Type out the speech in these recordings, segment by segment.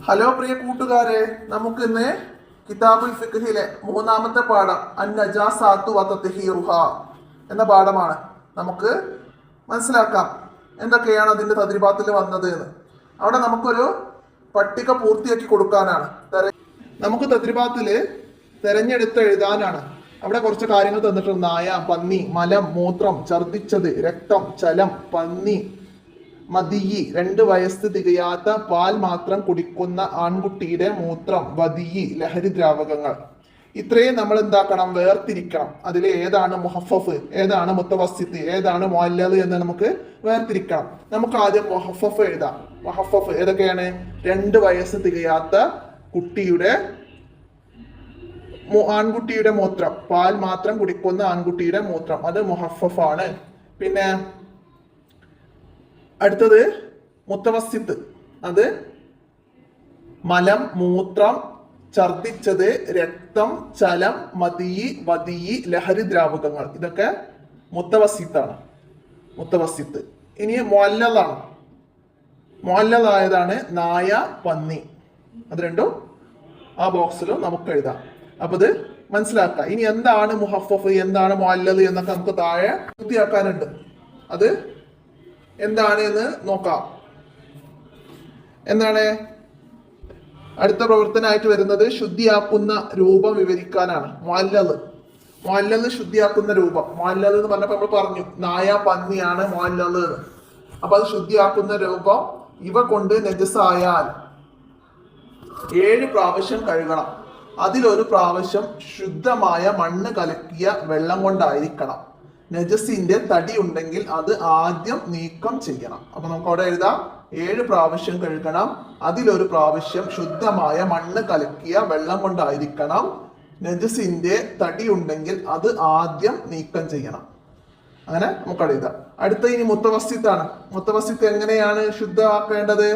Hello പ്രിയ കൂട്ടുകാരെ, നമുക്കിന്ന് കിതാബുൽ ഫിഖ്ഹിലെ മൂന്നാമത്തെ പാഠം അൻ-നജാസാത്തു വ തത്ഹീറുഹ എന്ന പാഠമാണ്. നമുക്ക് മനസ്സിലാക്കാം എന്തൊക്കെയാണ് അതിന്റെ തദ്രിബാത്തിൽ വന്നത് എന്ന്. അവിടെ നമുക്കൊരു പട്ടിക പൂർത്തിയാക്കി കൊടുക്കാനാണ്. നമുക്ക് തദ്രിബാത്തില് തെരഞ്ഞെടുത്ത് എഴുതാനാണ്. അവിടെ കുറച്ച് കാര്യങ്ങൾ തന്നിട്ടുണ്ട്. നായ, പന്നി, മലം, മൂത്രം, ഛർദിച്ചത്, രക്തം, ചലം, പന്നി, മതിയി 2 വയസ്സ് തികയാത്ത പാൽ മാത്രം കുടിക്കുന്ന ആൺകുട്ടിയുടെ മൂത്രം, വതിയി ലഹരി ദ്രാവകങ്ങൾ. ഇത്രയും നമ്മൾ എന്താക്കണം, വേർതിരിക്കണം. അതിൽ ഏതാണ് മുഹഫഫ്, ഏതാണ് മുത്തവസ്സിത്ത്, ഏതാണ് മുഅല്ലൽ എന്ന് നമുക്ക് വേർതിരിക്കണം. നമുക്ക് ആദ്യം മുഹഫഫ് എഴുതാം. മുഹഫഫ് ഏതൊക്കെയാണ്? 2 വയസ്സ് തികയാത്ത ആൺകുട്ടിയുടെ മൂത്രം, പാൽ മാത്രം കുടിക്കുന്ന ആൺകുട്ടിയുടെ മൂത്രം, അത് മുഹഫഫാണ്. പിന്നെ അടുത്തത് മുത്തവസ്സിത്ത്, അത് മലം, മൂത്രം, ഛർദിച്ചത്, രക്തം, ചലം, മതിയി, വതിയി ലഹരി ദ്രാവകങ്ങൾ. ഇതൊക്കെ മുത്തവസ്സിത്താണ്, മുത്തവസ്സിത്ത്. ഇനി മുഅല്ലലാണ്. മുഅല്ലലായതാണ് നായ, പന്നി. അത് രണ്ടും ആ ബോക്സിലും നമുക്ക് എഴുതാം. അപ്പൊ ഇത് മനസ്സിലാക്കാം. ഇനി എന്താണ് മുഹഫഫ്, എന്താണ് മുഅല്ലൽ എന്നൊക്കെ നമുക്ക് താഴെ പൂർത്തിയാക്കാനുണ്ട്. അത് എന്താണ് എന്ന് നോക്കാം. എന്താണ് അടുത്ത പ്രവർത്തനമായിട്ട് വരുന്നത്? ശുദ്ധിയാക്കുന്ന രൂപം വിവരിക്കാനാണ്. മുഅല്ലൽ ശുദ്ധിയാക്കുന്ന രൂപം. മുഅല്ലൽ എന്ന് പറഞ്ഞപ്പോൾ നമ്മൾ പറഞ്ഞു നായ, പന്നിയാണ് മുഅല്ലൽ. അപ്പൊ അത് ശുദ്ധിയാക്കുന്ന രൂപം. ഇവ കൊണ്ട് നജസായാൽ 7 പ്രാവശ്യം കഴുകണം. അതിലൊരു പ്രാവശ്യം ശുദ്ധമായ മണ്ണ് കലക്കിയ വെള്ളം കൊണ്ടായിരിക്കണം. നജസിന്റെ തടി ഉണ്ടെങ്കിൽ അത് ആദ്യം നീക്കം ചെയ്യണം. അപ്പൊ നമുക്ക് അവിടെ എഴുതാം 7 പ്രാവശ്യം കഴുകണം. അതിലൊരു പ്രാവശ്യം ശുദ്ധമായ മണ്ണ് കലക്കിയ വെള്ളം കൊണ്ടായിരിക്കണം. നജസിന്റെ തടി ഉണ്ടെങ്കിൽ അത് ആദ്യം നീക്കം ചെയ്യണം. അങ്ങനെ നമുക്ക് അവിടെ എഴുതാം. അടുത്ത ഇനി മുത്തവസ്സിത്താണ്. മുത്തവസ്സിത്ത് എങ്ങനെയാണ് ശുദ്ധമാക്കേണ്ടത്?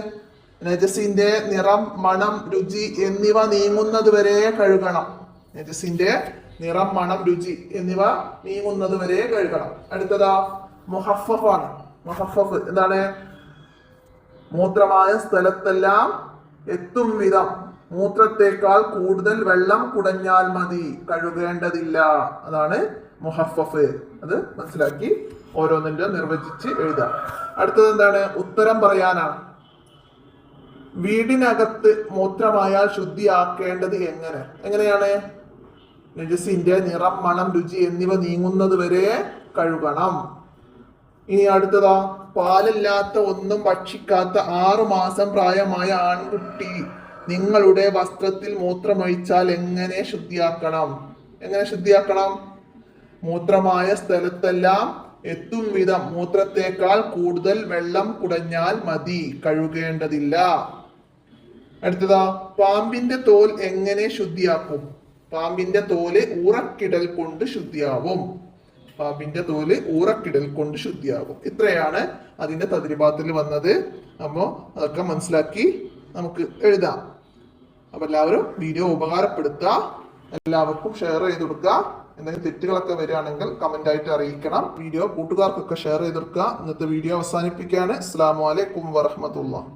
നജസിന്റെ നിറം, മണം, രുചി എന്നിവ നീങ്ങുന്നത് വരെ കഴുകണം. നജസിന്റെ നിറം, മണം, രുചി എന്നിവ നീങ്ങുന്നത് വരെ കഴുകണം. അടുത്തതാ മുഹഫഫാണ്. മുഹഫഫ് എന്താണ്? മൂത്രമായ സ്ഥലത്തെല്ലാം എത്തും വിധം മൂത്രത്തെക്കാൾ കൂടുതൽ വെള്ളം കുടഞ്ഞാൽ മതി, കഴുകേണ്ടതില്ല. അതാണ് മുഹഫഫ്. അത് മനസ്സിലാക്കി ഓരോന്നിന്റെ നിർവചിച്ച് എഴുതാം. അടുത്തത് എന്താണ്? ഉത്തരം പറയാനാണ്. വീടിനകത്ത് മൂത്രമായാൽ ശുദ്ധിയാക്കേണ്ടത് എങ്ങനെയാണ്? നജസിന്റെ നിറം, മണം, രുചി എന്നിവ നീങ്ങുന്നത് വരെ കഴുകണം. ഇനി അടുത്തതാ പാലില്ലാത്ത ഒന്നും ഭക്ഷിക്കാത്ത 6 മാസം പ്രായമായ ആൺകുട്ടി നിങ്ങളുടെ വസ്ത്രത്തിൽ മൂത്രമൊഴിച്ചാൽ എങ്ങനെ ശുദ്ധിയാക്കണം? മൂത്രമായ സ്ഥലത്തെല്ലാം എത്തും വിധം മൂത്രത്തെക്കാൾ കൂടുതൽ വെള്ളം കുടഞ്ഞാൽ മതി, കഴുകേണ്ടതില്ല. അടുത്തതാ പാമ്പിന്റെ തോൽ എങ്ങനെ ശുദ്ധിയാക്കും? പാമ്പിന്റെ തോല് ഊറക്കിടൽ കൊണ്ട് ശുദ്ധിയാവും. പാമ്പിന്റെ തോല് ഊറക്കിടൽ കൊണ്ട് ശുദ്ധിയാവും. ഇത്രയാണ് അതിന്റെ തദ്രിബാത്തിൽ വന്നത്. അപ്പോ അതൊക്കെ മനസ്സിലാക്കി നമുക്ക് എഴുതാം. അപ്പൊ എല്ലാവരും വീഡിയോ ഉപകാരപ്പെടുത്തുക, എല്ലാവർക്കും ഷെയർ ചെയ്ത് കൊടുക്കുക. എന്തെങ്കിലും തെറ്റുകളൊക്കെ വരികയാണെങ്കിൽ കമന്റ് ആയിട്ട് അറിയിക്കണം. വീഡിയോ കൂട്ടുകാർക്കൊക്കെ ഷെയർ ചെയ്ത് കൊടുക്കുക. ഇന്നത്തെ വീഡിയോ അവസാനിപ്പിക്കുകയാണ്. അസ്സലാമു അലൈക്കും വറഹ്മത്തുള്ളാഹി.